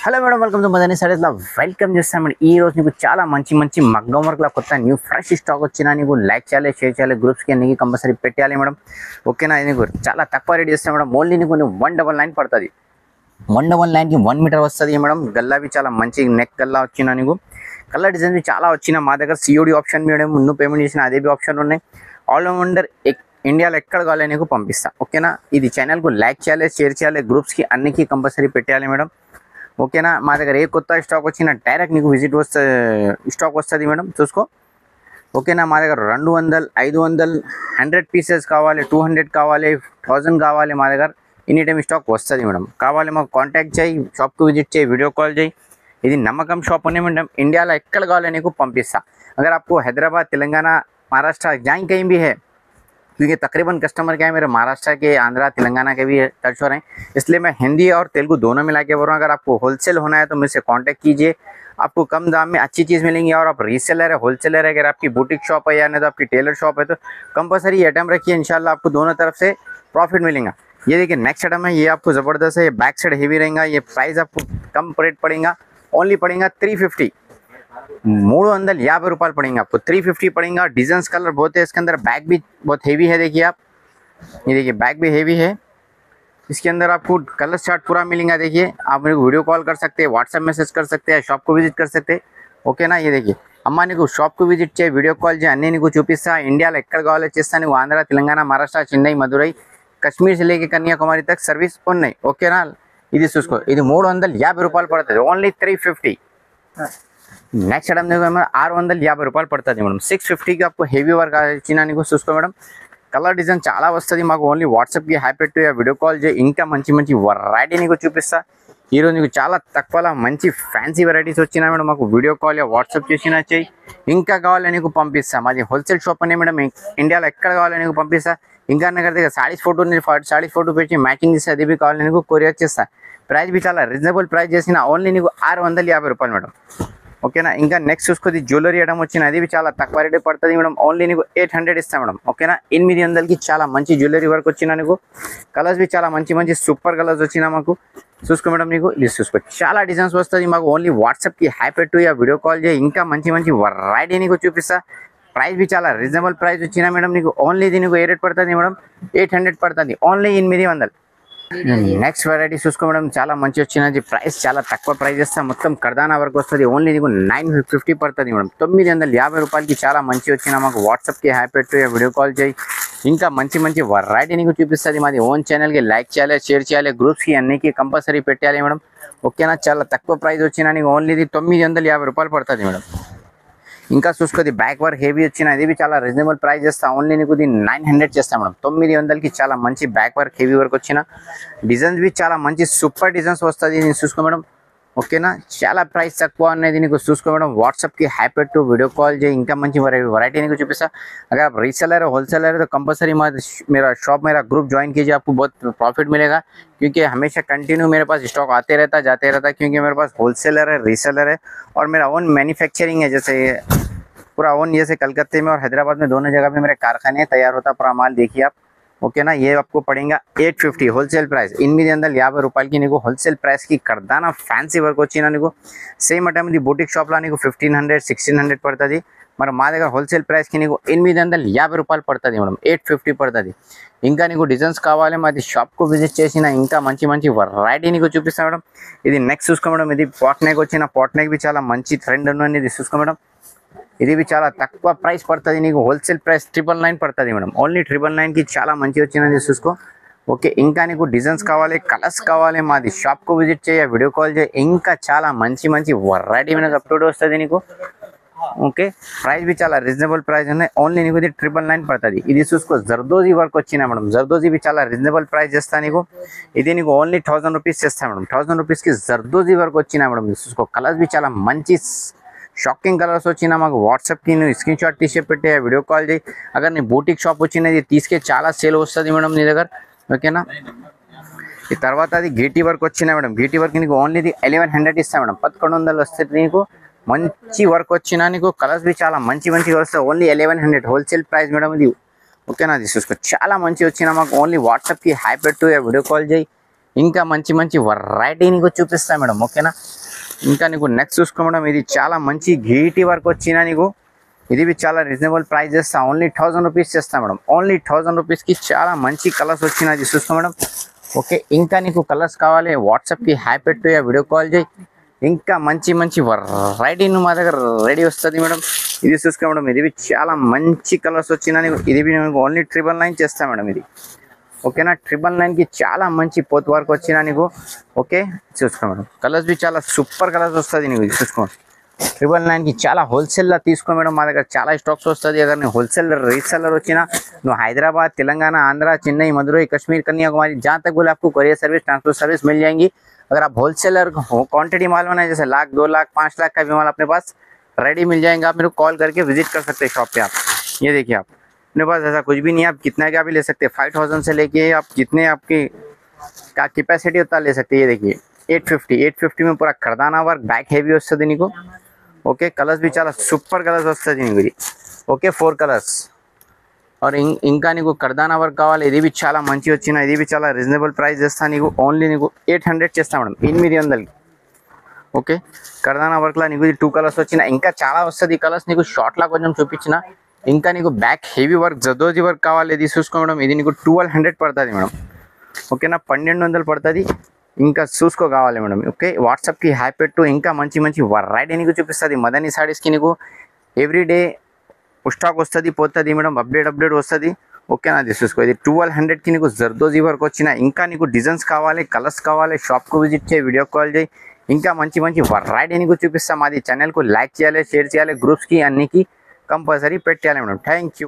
Hello madam, welcome to Madani సారీస్లో welcome చేస్తాను madam. ఈ రోజు నీకు చాలా మంచి మంచి మగ్గం వర్క్లో కొత్త న్యూ ఫ్రెష్ స్టాక్ వచ్చినా నీకు లైక్ చేయాలి, షేర్ చేయాలి, గ్రూప్స్కి అన్ని కంపల్సరీ పెట్టాలి మేడం. ఓకేనా? ఇది నీకు చాలా తక్కువ రేట్ చేస్తాను మేడం. ఓన్లీ నీకు 199 పడుతుంది. 199కి 1 మీటర్ వస్తుంది మేడం. గల్లావి చాలా మంచి నెక్ గల్లా వచ్చినా నీకు కలర్ డిజైన్స్ చాలా వచ్చినా మా దగ్గర సిఓడి ఆప్షన్ మేడం. ముందు పేమెంట్ చేసిన అదే ఆప్షన్ ఉన్నాయి. ఆల్ ఓవర్ ఇండియాలో ఎక్కడ కావాలి నీకు పంపిస్తా. ఓకేనా? ఇది ఛానల్కు లైక్ చేయాలి, షేర్ చేయాలి, గ్రూప్స్కి అన్నికి కంపల్సరీ పెట్టాలి మేడం. ఓకేనా? మా దగ్గర ఏ కొత్త స్టాక్ వచ్చినా డైరెక్ట్ నీకు విజిట్ స్టాక్ వస్తుంది మేడం. చూసుకో. ఓకేనా? మా దగ్గర 200, 500, 100 పీసెస్ కావాలి, 200 కావాలి, 1000 కావాలి. మా దగ్గర ఎనీ టైం స్టాక్ వస్తుంది మేడం. కావాలి మాకు కాంటాక్ట్ చేయి, షాప్కి విజిట్ చేయి, వీడియో కాల్ చేయి. ఇది నమ్మకం షాప్ అనే మేడం. इंडिया ఎక్కడ కావాలి నీకు పంపిస్తా. अगर आपको हैदराबाद, तेलंगाना, महाराष्ट्र जहाँ कहीं भी है, क्योंकि तकरीबन कस्टमर क्या है मेरे महाराष्ट्र के, आंध्रा, तेलंगाना के भी टच हो रहे हैं, इसलिए मैं हिंदी और तेलुगु दोनों मिला के बोल रहा हूँ. अगर आपको होलसेल होना है तो मुझसे कांटेक्ट कीजिए. आपको कम दाम में अच्छी चीज़ मिलेंगी. और आप रीसेलर है, होलसेलर है, अगर आपकी बुटीक शॉप है या नहीं तो आपकी टेलर शॉप है, तो कंपलसरी आइटम रखिए. इंशाल्लाह आपको दोनों तरफ से प्रॉफिट मिलेगा. ये देखिए नेक्स्ट आइटम है, ये आपको ज़बरदस्त है. ये बैक साइड हेवी रहेगा. ये प्राइस आपको कम रेट पड़ेगा, ओनली पड़ेगा 350. 350 रुपये पड़ेंगे आपको. 350 पड़ेगा. डिजाइन कलर बहुत है इसके अंदर. बैक भी बहुत हेवी है. देखिए आप, ये देखिए बैक भी हेवी है. इसके अंदर आपको कलर चार्ट पूरा मिलेगा. देखिए आप मेरे को वीडियो कॉल कर सकते हैं, व्हाट्सएप मैसेज कर सकते हैं, शॉप को विजिट कर सकते हैं. ఓకే నా? ये देखिए అమ్మ నీకు షాప్కు విజిట్ చేయి, వీడియో కాల్ చేయి, అన్నీ నీకు చూపిస్తా. ఇండియాలో ఎక్కడ కావాలో చేస్తా. నీకు ఆంధ్ర, తెలంగాణ, మహారాష్ట్ర, చెన్నై, మదురై, కశ్మీర్ से लेके కన్యాకుమారి तक సర్వీస్ ఉన్నాయి. ఓకేనా? ఇది చూసుకో. ఇది 350 రూపాయలు పడుతుంది. ఓన్లీ 350. नेक्स्ट आइटम देखो मैम, 650 రూపాయలు పడుతుంది మేడం. 650కి आपको हेवी वर्क వచ్చినా నీకు చూసుకో మేడం. కలర్ డిజైన్ చాలా వస్తుంది మాకు. ఓన్లీ వాట్సాప్కి హ్యాపీ పెట్టు, వీడియో కాల్ చేయి. ఇంకా మంచి మంచి వెరైటీ నీకు చూపిస్తా. ఈరోజు నీకు చాలా తక్కువలో మంచి ఫ్యాన్సీ వెరైటీస్ వచ్చినా మేడం. మాకు వీడియో కాల్ యా వాట్సాప్ చేసినా చేయి. ఇంకా కావాలి నీకు పంపిస్తా. మాది హోల్సేల్ షాప్ అనే మేడం. ఇండియాలో ఎక్కడ కావాలి నీకు పంపిస్తా. ఇంకా నా దగ్గర సారీస్ ఫోటో పెట్టి మ్యాచింగ్ చేస్తే అది भी కావాలి నీకు కొరియర్ చేస్తా. ప్రైస్ भी చాలా రీజనబుల్ ప్రైస్ చేసిన. ఓన్లీ నీకు 650 రూపాయలు మేడం. ఓకేనా? ఇంకా నెక్స్ట్ చూసుకొని జ్యువెలరీ ఐటమ్ వచ్చిన అది చాలా తక్కువ రేట్ పడుతుంది మేడం. ఓన్లీ నీకు 800 ఇస్తాం మేడం. ఓకేనా? 800కి చాలా మంచి జ్యువెలరీ వర్క్ వచ్చినా నీకు. కలర్స్ भी చాలా మంచి మంచి సూపర్ కలర్స్ వచ్చినా మాకు. చూసుకో మేడం. నీకు ఇది చూసుకో, చాలా డిజైన్స్ వస్తుంది మాకు. ఓన్లీ వాట్సాప్కి హ్యాపీ పెట్టు, యా వీడియో కాల్ చేయి. ఇంకా మంచి మంచి వెరైటీ నీకు చూపిస్తా. ప్రైస్ भी చాలా రీజనబుల్ ప్రైస్ వచ్చినా మేడం. నీకు ఓన్లీ ఇది నీకు ఏ రేట్ పడుతుంది మేడం? 800 పడుతుంది. ఓన్లీ 800. నెక్స్ట్ వెరైటీ చూసుకో మేడం. చాలా మంచి వచ్చినది. ప్రైస్ చాలా తక్కువ ప్రైస్ ఇస్తా. మొత్తం కర్దానా వరకు వస్తుంది. ఓన్లీ నీకు 950 పడుతుంది మేడం. 950 రూపాయలకి చాలా మంచి వచ్చిన మాకు. వాట్సాప్కి హ్యాపీ పెట్టు, వీడియో కాల్ చేయి. ఇంకా మంచి మంచి వెరైటీ నీకు చూపిస్తుంది. మాది ఓన్ ఛానల్కి లైక్ చేయాలి, షేర్ చేయాలి, గ్రూప్స్కి అన్నికి కంపల్సరీ పెట్టాలి మేడం. ఓకేనా? చాలా తక్కువ ప్రైస్ వచ్చినా నీకు ఓన్లీ ఇది 950 రూపాయలు పడుతుంది మేడం. ఇంకా చూసుకోది బ్యాక్ వర్క్ హెవీ వచ్చిన అది भी చాలా రీజనబుల్ ప్రైస్ చేస్తా. ఓన్లీ నీకు ఇది 900 చేస్తా మేడం. 900కి చాలా మంచి బ్యాక్ వర్క్ హెవీ వర్క్ వచ్చిన. డిజైన్స్ भी చాలా మంచి సూపర్ డిజైన్స్ వస్తుంది. నేను చూసుకో మేడం. ఓకేనా? చాలా ప్రైస్ తక్కువ అనేది నీకు చూసుకో మేడం. వాట్సాప్కి హ్యాపీ పెట్టు, వీడియో కాల్ చేయి. ఇంకా మంచి వెరైటీ నీకు చూపిస్తా. अगर आप रीसेलर है, होलसेलर है, तो कंपलसरी मेरा शॉप, मेरा ग्रुप ज्वाइन कीजिए. आपको बहुत प्रॉफिट मिलेगा, क्योंकि हमेशा कंटिन्यू मेरे पास स्टॉक आते रहता जाते रहता. क्योंकि मेरे पास होलसेलर है, रीसेलर है, और मेरा ओन मैन्युफैक्चरिंग है. जैसे पूरा ओन, जैसे कलकत्ते में और हैदराबाद में दोनों जगह पे मेरे कारखाने तैयार होता पूरा माल. देखिए आप. ఓకే నా? ये आपको पड़ेगा 850 హోల్సేల్ ప్రైస్. 850 రూపాయలకి నీకు హోల్సేల్ ప్రైస్కి కర్దానా ఫ్యాన్సీ వర్క్ వచ్చినా నీకు. సేమ్ అటైం ఇది బూటిక్ షాప్లో నీకు 1500, 1600 పడుతుంది. మరి మా దగ్గర హోల్సేల్ ప్రైస్కి నీకు 850 రూపాయలు పడుతుంది మేడం. 850 పడుతుంది. ఇంకా నీకు డిజైన్స్ కావాలి, మాది షాప్కు విజిట్ చేసిన ఇంకా మంచి మంచి వెరైటీ నీకు చూపిస్తాను మేడం. ఇది నెక్స్ట్ చూసుకో మేడం. ఇది పాట్ నెక్ వచ్చిన. పాట్ నెక్ भी చాలా మంచి ట్రెండ్ ఉన్నది. ఇది చూసుకో మేడం. ఇది भी చాలా తక్కువ ప్రైస్ పడుతుంది నీకు. హోల్సేల్ ప్రైస్ 999 పడుతుంది మేడం. ఓన్లీ 999కి చాలా మంచి వచ్చినది చూసుకో. ఓకే? ఇంకా నీకు డిజైన్స్ కావాలి, కలర్స్ కావాలి, మాది షాప్కు విజిట్ చేయ, వీడియో కాల్ చేయ. ఇంకా చాలా మంచి మంచి వెరైటీ మనకు అప్లోడ్ వస్తుంది నీకు. ఓకే? ప్రైస్ भी చాలా రీజనబుల్ ప్రైస్ ఉన్నాయి. ఓన్లీ నీకు ఇది 999 పడుతుంది. ఇది చూసుకో, జర్దోజీ వర్క్ వచ్చినా మేడం. జర్దోజీ भी చాలా రీజనబుల్ ప్రైస్ చేస్తా నీకు. ఇది నీకు ఓన్లీ 1000 రూపీస్ చేస్తా మేడం. 1000 రూపీస్కి జర్దోజీ వర్క్ వచ్చినా మేడం. చూసుకో, కలర్స్ भी చాలా మంచి షాకింగ్ కలర్స్ వచ్చినా మాకు. వాట్సాప్కి నువ్వు స్క్రీన్ షాట్ తీసి పెట్టే, వీడియో కాల్ చేయి. అगर నీ బూటిక్ షాప్ వచ్చినది తీసుకే చాలా సేల్ వస్తుంది మేడం నీ దగ్గర. ఓకేనా? ఈ తర్వాత అది గీటీ వర్క్ వచ్చినా మేడం. గీటీ వర్క్ నీకు ఓన్లీ ఇది 1100 ఇస్తా మేడం. 1100 వస్తుంది నీకు. మంచి వర్క్ వచ్చినా నీకు. కలర్స్ भी చాలా మంచి మంచిగా వస్తాయి. ఓన్లీ 1100 హోల్సేల్ ప్రైస్ మేడం ఇది. ఓకేనా? అది చూసుకో, చాలా మంచి వచ్చినా మాకు. ఓన్లీ వాట్సాప్కి హ్యాపీ పెట్టు, వీడియో కాల్ చేయి. ఇంకా మంచి మంచి వెరైటీ నీకు చూపిస్తా మేడం, ఓకేనా. ఇంకా నీకు నెక్స్ట్ చూసుకో మేడం, ఇది చాలా మంచి గీటీ వర్క్ వచ్చినా నీకు, ఇది చాలా రీజనబుల్ ప్రైస్ చేస్తా, ఓన్లీ 1000 రూపీస్ చేస్తా మేడం. ఓన్లీ 1000 రూపీస్కి చాలా మంచి కలర్స్ వచ్చినది చూసుకో మేడం, ఓకే. ఇంకా నీకు కలర్స్ కావాలి వాట్సాప్కి హ్యాపీ పెట్టు, వీడియో కాల్ చేయి. ఇంకా మంచి మంచి వెరైటీ మా దగ్గర రెడీ వస్తుంది మేడం. ఇది చూసుకో మేడం, ఇది చాలా మంచి కలర్స్ వచ్చినా నీకు, ఇది ఓన్లీ 999 చేస్తా మేడం ఇది, ఓకేనా. 999కి చాలా మంచి పోత్ వర్క్ వచ్చినా నీకు, ఓకే. చూసుకో మేడం, కలర్స్ చాలా సూపర్ కలర్స్ వస్తుంది నీకు, ఇది చూసుకోండి. 999కి చాలా హోల్సేల్లో తీసుకో మేడం, మా దగ్గర చాలా స్టాక్స్ వస్తుంది. अगर నువ్వు హోల్సేలర్ రీసెलर వచ్చినా, నువ్వు హైదరాబాద్, తెలంగాణ, आंध्र, चेन्नई, मदुरई, कश्मीर, कन्याकुमारी जहाँ तक बोले आपको कोरियर सर्विस, ट्रांसपोर्ट सर्विस मिल जाएंगी. अगर आप होलसेलर हो, क्वांटिटी माल बनाए जैसे 1 लाख 2 लाख 5 लाख का भी माल अपने पास रेडी मिल जाएगा. आप मेरे को कॉल करके विजिट कर सकते हैं शॉप पे. आप ये देखिए, आप अपने पास ऐसा कुछ भी नहीं है, आप कितना का भी ले सकते हैं. 5000 से लेके आप जितने आपकी का कैपेसिटी उतना ले सकते हैं. ये देखिए 850 में पूरा करदाना वर्क, बैक हेवी वस्तु నీకు, ఓకే. కలర్స్ भी చాలా సూపర్ కలర్స్ వస్తుంది నీకు ఇది, ఓకే. 4 కలర్స్. और ఇంకా నీకు కర్దానా వర్క్ కావాలి, ఇది చాలా మంచి వచ్చిన, ఇది చాలా రీజనబుల్ ప్రైస్ చేస్తా నీకు, ఓన్లీ నీకు 800 చేస్తా మేడం, 800కి, ఓకే. కర్దానా వర్క్లో నీకు 2 కలర్స్ వచ్చిన, ఇంకా చాలా వస్తుంది కలర్స్ నీకు, షార్ట్లో కొంచెం చూపించిన. ఇంకా నీకు back heavy work, zardozi work కావాలి, ఇది చూసుకో మేడం, ఇది నీకు 1200 పడుతుంది మేడం, ఓకేనా. 1200 పడుతుంది. ఇంకా చూసుకో కావాలి మేడం, ఓకే. వాట్సాప్కి హ్యాపీ పెట్టు, ఇంకా మంచి మంచి వెరైటీ నీకు చూపిస్తుంది. మదనీ సారీస్కి నీకు ఎవ్రీడే స్టాక్ వస్తుంది, పోతుంది మేడం, అప్డేట్ వస్తుంది, ఓకేనా. అది చూసుకో, ఇది 1200కి నీకు జర్దోజీ వర్క్ వచ్చిన. ఇంకా నీకు డిజైన్స్ కావాలి, కలర్స్ కావాలి, షాప్కు విజిట్ చేయి, వీడియో కాల్ చేయి. ఇంకా మంచి మంచి వెరైటీ నీకు చూపిస్తాం. మాది ఛానల్కు లైక్ చేయాలి, షేర్ చేయాలి, గ్రూప్స్కి అన్నికి కంపల్సరీ పెట్టాలి మేడం. Thank you.